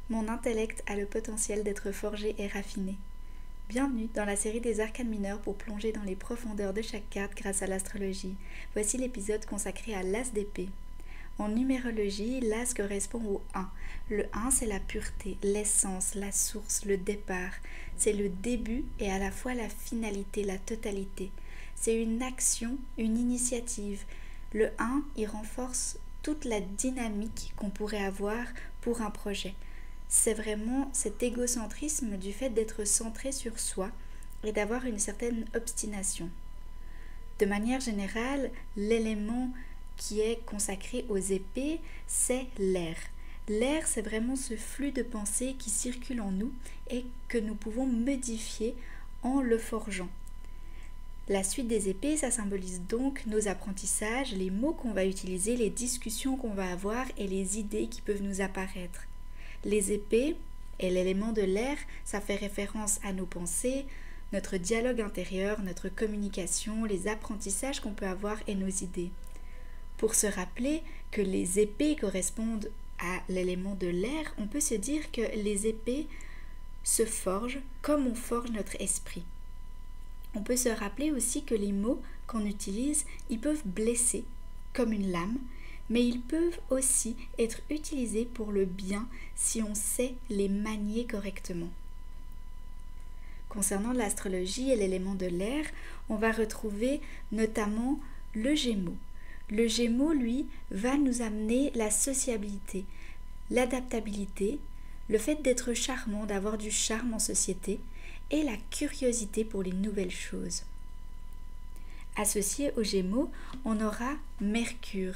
Mon intellect a le potentiel d'être forgé et raffiné. Bienvenue dans la série des arcanes mineurs pour plonger dans les profondeurs de chaque carte grâce à l'astrologie. Voici l'épisode consacré à l'as d'épée. En numérologie, l'as correspond au 1. Le 1, c'est la pureté, l'essence, la source, le départ. C'est le début et à la fois la finalité, la totalité. C'est une action, une initiative. Le 1, il renforce toute la dynamique qu'on pourrait avoir pour un projet. C'est vraiment cet égocentrisme du fait d'être centré sur soi et d'avoir une certaine obstination. De manière générale, l'élément qui est consacré aux épées, c'est l'air. L'air, c'est vraiment ce flux de pensée qui circule en nous et que nous pouvons modifier en le forgeant. La suite des épées, ça symbolise donc nos apprentissages, les mots qu'on va utiliser, les discussions qu'on va avoir et les idées qui peuvent nous apparaître. Les épées et l'élément de l'air, ça fait référence à nos pensées, notre dialogue intérieur, notre communication, les apprentissages qu'on peut avoir et nos idées. Pour se rappeler que les épées correspondent à l'élément de l'air, on peut se dire que les épées se forgent comme on forge notre esprit. On peut se rappeler aussi que les mots qu'on utilise, ils peuvent blesser comme une lame, mais ils peuvent aussi être utilisés pour le bien si on sait les manier correctement. Concernant l'astrologie et l'élément de l'air, on va retrouver notamment le Gémeaux. Le Gémeaux, lui, va nous amener la sociabilité, l'adaptabilité, le fait d'être charmant, d'avoir du charme en société et la curiosité pour les nouvelles choses. Associé aux Gémeaux, on aura Mercure,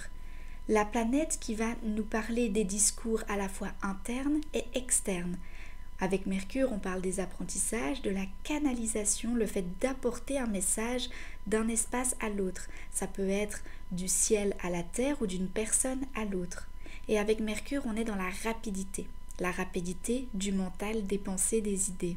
la planète qui va nous parler des discours à la fois internes et externes. Avec Mercure, on parle des apprentissages, de la canalisation, le fait d'apporter un message d'un espace à l'autre. Ça peut être du ciel à la terre ou d'une personne à l'autre. Et avec Mercure, on est dans la rapidité du mental, des pensées, des idées.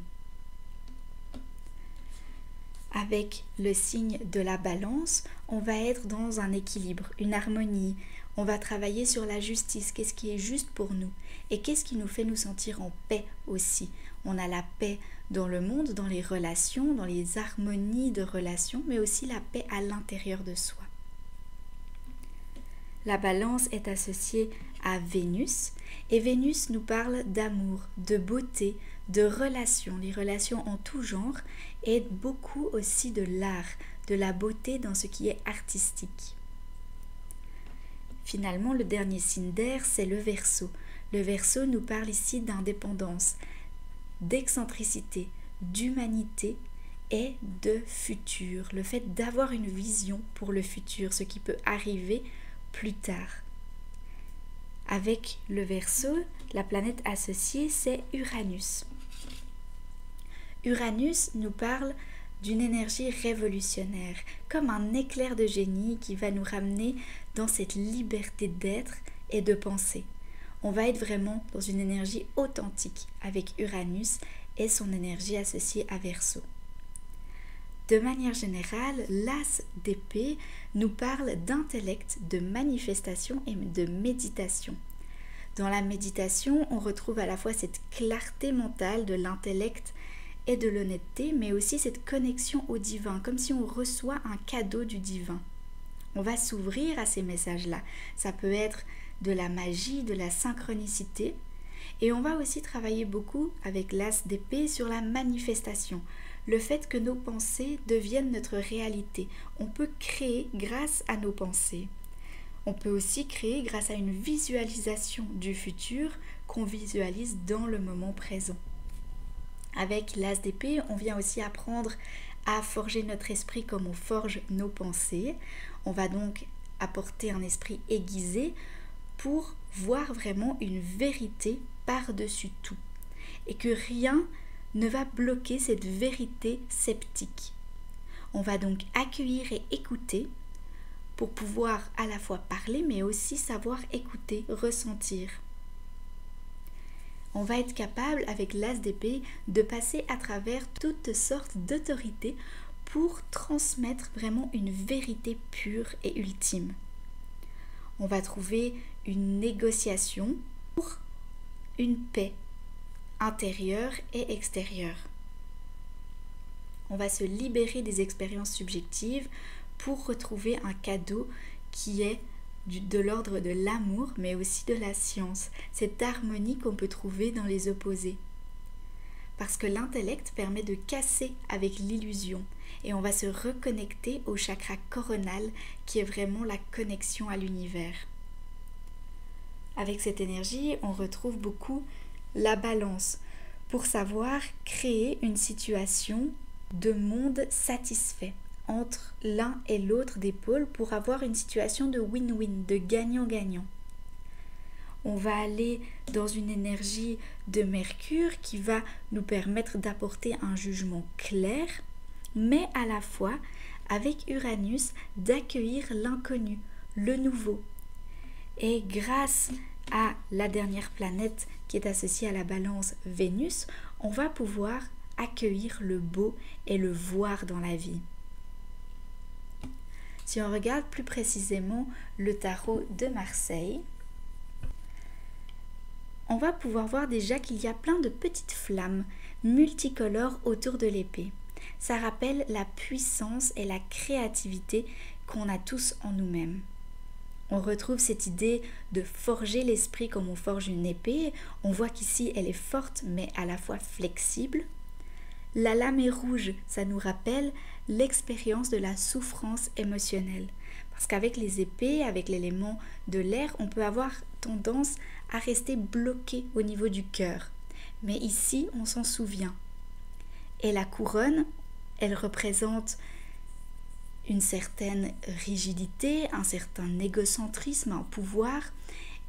Avec le signe de la balance, on va être dans un équilibre, une harmonie. On va travailler sur la justice, qu'est-ce qui est juste pour nous et qu'est-ce qui nous fait nous sentir en paix aussi. On a la paix dans le monde, dans les relations, dans les harmonies de relations, mais aussi la paix à l'intérieur de soi. La balance est associée à Vénus et Vénus nous parle d'amour, de beauté, de relations, les relations en tout genre et beaucoup aussi de l'art, de la beauté dans ce qui est artistique. Finalement, le dernier signe d'air, c'est le Verseau. Le Verseau nous parle ici d'indépendance, d'excentricité, d'humanité et de futur. Le fait d'avoir une vision pour le futur, ce qui peut arriver plus tard. Avec le Verseau, la planète associée, c'est Uranus. Uranus nous parle d'une énergie révolutionnaire, comme un éclair de génie qui va nous ramener dans cette liberté d'être et de penser. On va être vraiment dans une énergie authentique avec Uranus et son énergie associée à Verseau. De manière générale, l'as d'épée nous parle d'intellect, de manifestation et de méditation. Dans la méditation, on retrouve à la fois cette clarté mentale de l'intellect et de l'honnêteté, mais aussi cette connexion au divin, comme si on reçoit un cadeau du divin. On va s'ouvrir à ces messages-là. Ça peut être de la magie, de la synchronicité, et on va aussi travailler beaucoup avec l'as d'épée sur la manifestation, le fait que nos pensées deviennent notre réalité. On peut créer grâce à nos pensées. On peut aussi créer grâce à une visualisation du futur qu'on visualise dans le moment présent. Avec l'as d'épée, on vient aussi apprendre à forger notre esprit comme on forge nos pensées. On va donc apporter un esprit aiguisé pour voir vraiment une vérité par-dessus tout. Et que rien ne va bloquer cette vérité sceptique. On va donc accueillir et écouter pour pouvoir à la fois parler mais aussi savoir écouter, ressentir. On va être capable, avec l'as d'épée, de passer à travers toutes sortes d'autorités pour transmettre vraiment une vérité pure et ultime. On va trouver une négociation pour une paix intérieur et extérieur. On va se libérer des expériences subjectives pour retrouver un cadeau qui est de l'ordre de l'amour, mais aussi de la science, cette harmonie qu'on peut trouver dans les opposés. Parce que l'intellect permet de casser avec l'illusion et on va se reconnecter au chakra coronal qui est vraiment la connexion à l'univers. Avec cette énergie, on retrouve beaucoup la balance pour savoir créer une situation de monde satisfait entre l'un et l'autre des pôles pour avoir une situation de win-win, de gagnant-gagnant. On va aller dans une énergie de Mercure qui va nous permettre d'apporter un jugement clair, mais à la fois, avec Uranus, d'accueillir l'inconnu, le nouveau. Et grâce à la dernière planète qui est associée à la balance Vénus, on va pouvoir accueillir le beau et le voir dans la vie. Si on regarde plus précisément le tarot de Marseille, on va pouvoir voir déjà qu'il y a plein de petites flammes multicolores autour de l'épée. Ça rappelle la puissance et la créativité qu'on a tous en nous-mêmes. On retrouve cette idée de forger l'esprit comme on forge une épée. On voit qu'ici elle est forte mais à la fois flexible. La lame est rouge, ça nous rappelle l'expérience de la souffrance émotionnelle. Parce qu'avec les épées, avec l'élément de l'air, on peut avoir tendance à rester bloqué au niveau du cœur. Mais ici, on s'en souvient. Et la couronne, elle représente une certaine rigidité, un certain égocentrisme, un pouvoir.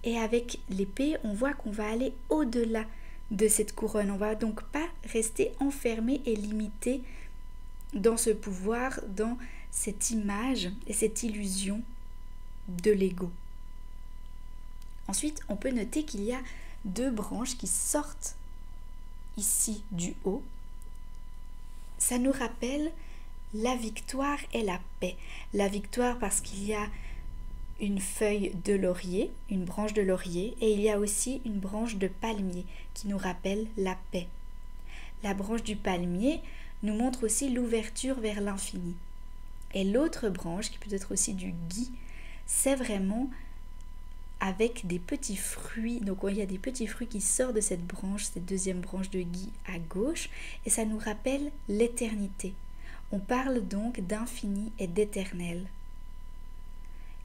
Et avec l'épée, on voit qu'on va aller au-delà de cette couronne. On va donc pas rester enfermé et limité dans ce pouvoir, dans cette image et cette illusion de l'ego. Ensuite, on peut noter qu'il y a deux branches qui sortent ici du haut. Ça nous rappelle la victoire et la paix. La victoire parce qu'il y a une feuille de laurier, une branche de laurier, et il y a aussi une branche de palmier qui nous rappelle la paix. La branche du palmier nous montre aussi l'ouverture vers l'infini. Et l'autre branche, qui peut être aussi du gui, c'est vraiment avec des petits fruits. Donc il y a des petits fruits qui sortent de cette branche, cette deuxième branche de gui à gauche, et ça nous rappelle l'éternité. On parle donc d'infini et d'éternel.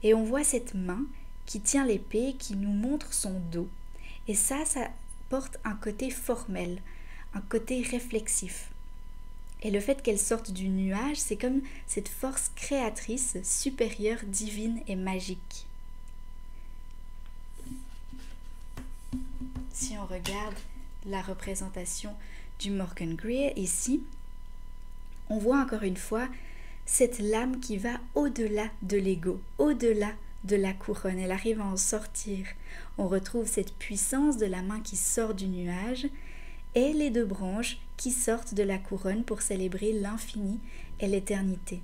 Et on voit cette main qui tient l'épée, qui nous montre son dos. Et ça porte un côté formel, un côté réflexif. Et le fait qu'elle sorte du nuage, c'est comme cette force créatrice, supérieure, divine et magique. Si on regarde la représentation du Morgengreer ici, on voit encore une fois cette lame qui va au-delà de l'ego, au-delà de la couronne. Elle arrive à en sortir. On retrouve cette puissance de la main qui sort du nuage et les deux branches qui sortent de la couronne pour célébrer l'infini et l'éternité.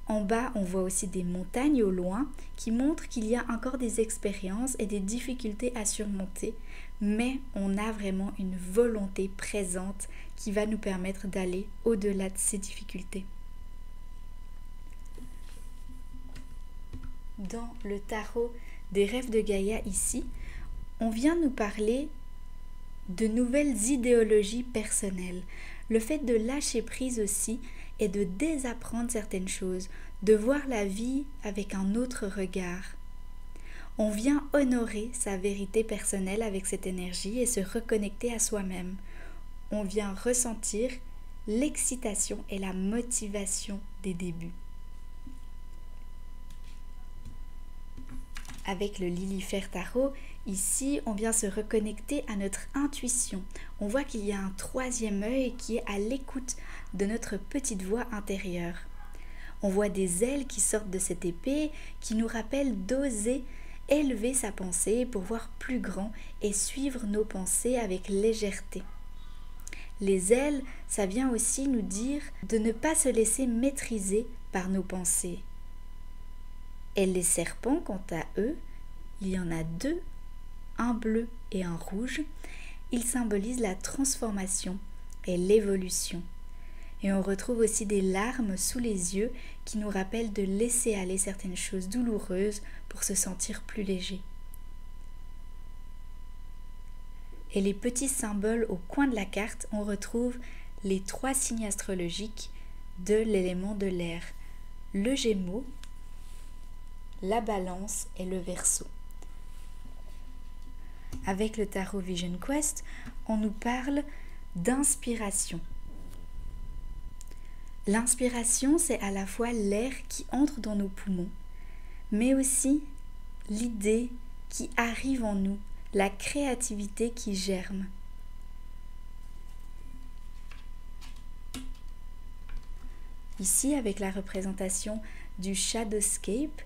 En bas, on voit aussi des montagnes au loin qui montrent qu'il y a encore des expériences et des difficultés à surmonter, mais on a vraiment une volonté présente qui va nous permettre d'aller au-delà de ces difficultés. Dans le tarot des rêves de Gaïa ici, on vient nous parler de nouvelles idéologies personnelles. Le fait de lâcher prise aussi et de désapprendre certaines choses, de voir la vie avec un autre regard. On vient honorer sa vérité personnelle avec cette énergie et se reconnecter à soi-même. On vient ressentir l'excitation et la motivation des débuts. Avec le Lilifer Tarot, ici, on vient se reconnecter à notre intuition. On voit qu'il y a un troisième œil qui est à l'écoute de notre petite voix intérieure. On voit des ailes qui sortent de cette épée, qui nous rappellent d'oser élever sa pensée pour voir plus grand et suivre nos pensées avec légèreté. Les ailes, ça vient aussi nous dire de ne pas se laisser maîtriser par nos pensées. Et les serpents, quant à eux, il y en a deux, un bleu et un rouge, il symbolise la transformation et l'évolution. Et on retrouve aussi des larmes sous les yeux qui nous rappellent de laisser aller certaines choses douloureuses pour se sentir plus léger. Et les petits symboles au coin de la carte, on retrouve les 3 signes astrologiques de l'élément de l'air, le Gémeaux, la Balance et le Verseau. Avec le tarot Vision Quest, on nous parle d'inspiration. L'inspiration, c'est à la fois l'air qui entre dans nos poumons, mais aussi l'idée qui arrive en nous, la créativité qui germe. Ici, avec la représentation du Shadowscape,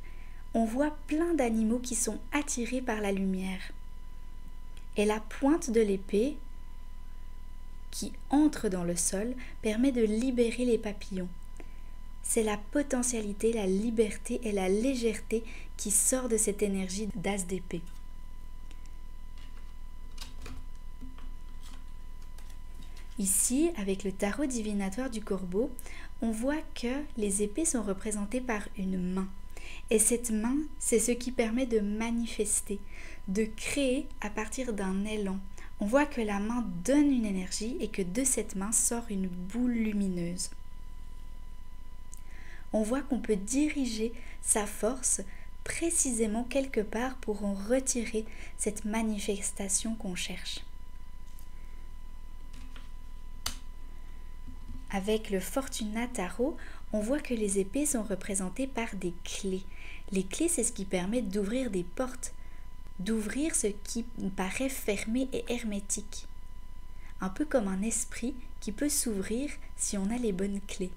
on voit plein d'animaux qui sont attirés par la lumière. Et la pointe de l'épée qui entre dans le sol permet de libérer les papillons. C'est la potentialité, la liberté et la légèreté qui sort de cette énergie d'as d'épée. Ici, avec le tarot divinatoire du corbeau, on voit que les épées sont représentées par une main. Et cette main, c'est ce qui permet de manifester, de créer à partir d'un élan. On voit que la main donne une énergie et que de cette main sort une boule lumineuse. On voit qu'on peut diriger sa force précisément quelque part pour en retirer cette manifestation qu'on cherche. Avec le Fortuna Tarot, on voit que les épées sont représentées par des clés. Les clés, c'est ce qui permet d'ouvrir des portes, d'ouvrir ce qui paraît fermé et hermétique. Un peu comme un esprit qui peut s'ouvrir si on a les bonnes clés.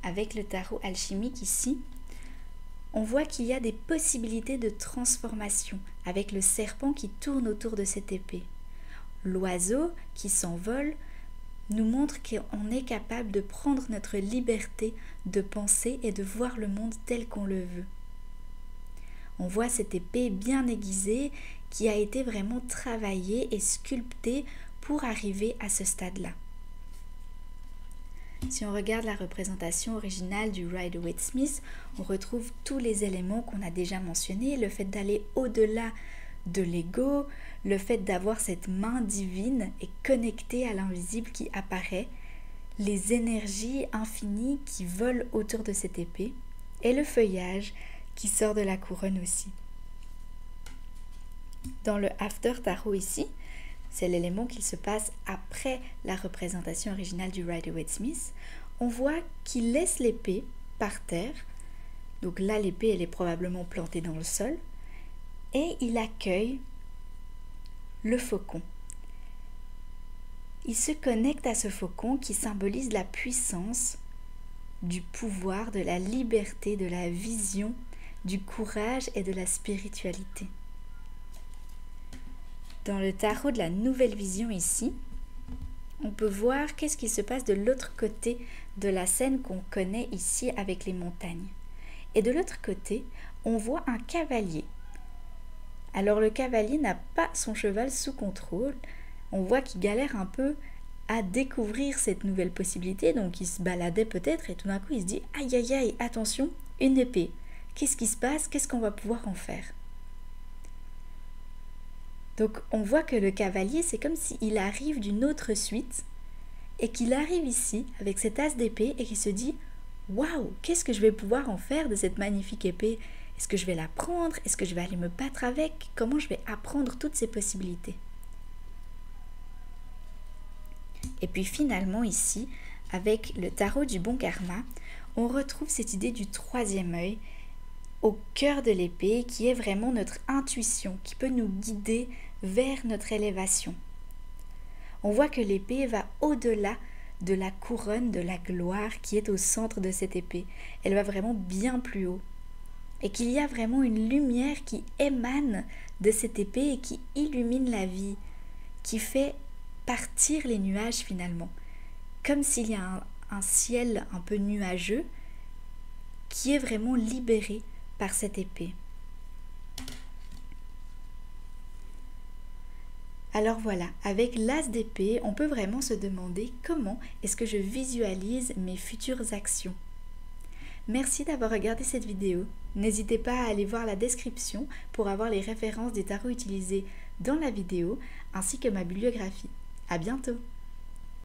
Avec le tarot alchimique ici, on voit qu'il y a des possibilités de transformation avec le serpent qui tourne autour de cette épée. L'oiseau qui s'envole nous montre qu'on est capable de prendre notre liberté de penser et de voir le monde tel qu'on le veut. On voit cette épée bien aiguisée qui a été vraiment travaillée et sculptée pour arriver à ce stade-là. Si on regarde la représentation originale du Rider-Waite-Smith, on retrouve tous les éléments qu'on a déjà mentionnés, le fait d'aller au-delà de l'ego, le fait d'avoir cette main divine et connectée à l'invisible qui apparaît, les énergies infinies qui volent autour de cette épée et le feuillage qui sort de la couronne aussi. Dans le After Tarot ici, c'est l'élément qui se passe après la représentation originale du Rider-Waite-Smith, on voit qu'il laisse l'épée par terre, donc là l'épée elle est probablement plantée dans le sol, et il accueille le faucon. Il se connecte à ce faucon qui symbolise la puissance, du pouvoir, de la liberté, de la vision, du courage et de la spiritualité. Dans le tarot de la nouvelle vision ici, on peut voir qu'est-ce qui se passe de l'autre côté de la scène qu'on connaît ici avec les montagnes. Et de l'autre côté, on voit un cavalier. Alors le cavalier n'a pas son cheval sous contrôle, on voit qu'il galère un peu à découvrir cette nouvelle possibilité, donc il se baladait peut-être et tout d'un coup il se dit « Aïe aïe aïe, attention, une épée, qu'est-ce qui se passe, qu'est-ce qu'on va pouvoir en faire ?» Donc on voit que le cavalier c'est comme s'il arrive d'une autre suite et qu'il arrive ici avec cet as d'épée et qu'il se dit « Waouh, qu'est-ce que je vais pouvoir en faire de cette magnifique épée ? Est-ce que je vais la prendre? Est-ce que je vais aller me battre avec? Comment je vais apprendre toutes ces possibilités ?» Et puis finalement ici, avec le tarot du bon karma, on retrouve cette idée du troisième œil au cœur de l'épée qui est vraiment notre intuition, qui peut nous guider vers notre élévation. On voit que l'épée va au-delà de la couronne de la gloire qui est au centre de cette épée. Elle va vraiment bien plus haut. Et qu'il y a vraiment une lumière qui émane de cette épée et qui illumine la vie, qui fait partir les nuages finalement, comme s'il y a un ciel un peu nuageux qui est vraiment libéré par cette épée. Alors voilà, avec l'as d'épée, on peut vraiment se demander comment est-ce que je visualise mes futures actions. Merci d'avoir regardé cette vidéo. N'hésitez pas à aller voir la description pour avoir les références des tarots utilisés dans la vidéo ainsi que ma bibliographie. À bientôt!